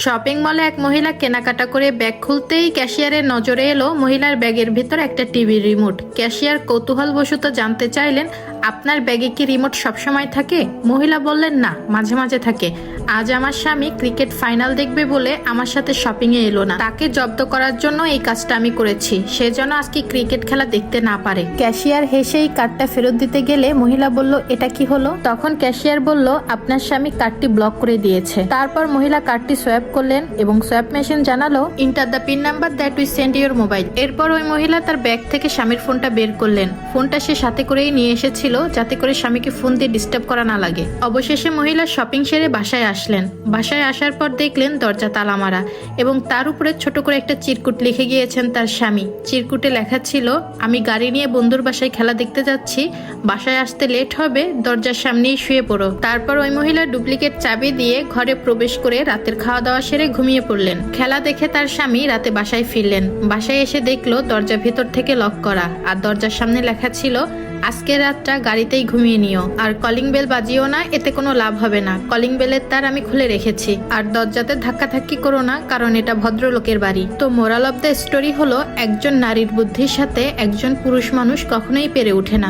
Shopping মলে এক মহিলা কেনাকাটা করে ব্যাগ খুলতেই ক্যাশিয়ারের নজরে এলো মহিলার ব্যাগের ভেতর একটা টিভি রিমোট। ক্যাশিয়ার কৌতূহলবশত জানতে চাইলেন, আপনার ব্যাগে কি রিমোট সবসময় থাকে? মহিলা বললেন, না, মাঝে মাঝে থাকে। আজ আমার স্বামী ক্রিকেট ফাইনাল দেখবে বলে আমার সাথে শপিং এ এলো না, তাকে জব্দ করার জন্য এই কাজটা আমি করেছি, সে যেন আজকে ক্রিকেট খেলা দেখতে না পারে। ক্যাশিয়ার হেসেই কার্ডটা ফেরত দিতে গেলে মহিলা বলল, এটা কি হলো? তখন ক্যাশিয়ার বলল, আপনার স্বামী কার্ডটি ব্লক করে দিয়েছে। তারপর মহিলা কার্ডটি সোয়াইপ করলেন এবং সোয়াইপ মেশিন জানালো, enter the pin number that we send your mobile. এরপর ওই মহিলা তার ব্যাগ থেকে স্বামীর ফোনটা বের করলেন। ফোনটা সে সাথে করেই নিয়ে এসেছিল যাতে করে স্বামীকে ফোন দিয়ে ডিস্টার্ব করা না লাগে। অবশেষে মহিলা শপিং সেরে বাসায় আসলেন। বাসায় আসার পর দেখলেন দরজা তালা মারা এবং তার উপরে ছোট করে একটা চিরকুট লিখে গিয়েছেন তার স্বামী। চিরকুটে লেখা ছিল, আমি গাড়ি নিয়ে বন্ধুর বাসায় খেলা দেখতে যাচ্ছি, বাসায় আসতে লেট হবে, দরজার সামনেই শুয়ে পড়ো। তারপর ওই মহিলা ডুপ্লিকেট চাবি দিয়ে ঘরে প্রবেশ করে রাতের খাওয়া দাওয়া সেরে ঘুমিয়ে পড়লেন। খেলা দেখে তার স্বামী রাতে বাসায় ফিরলেন। বাসায় এসে দেখলো দরজা ভেতর থেকে লক করা আর দরজার সামনে লেখা ছিল, আজকের রাতটা গাড়িতেই ঘুমিয়ে নিও, আর কলিং বেল বাজিও না, এতে কোনো লাভ হবে না, কলিং বেলের তার আমি খুলে রেখেছি, আর দরজাতে ধাক্কাধাক্কি করো না, কারণ এটা ভদ্রলোকের বাড়ি। তো মোরাল অফ দ্য স্টোরি হলো, একজন নারীর বুদ্ধির সাথে একজন পুরুষ মানুষ কখনোই পেরে ওঠে না।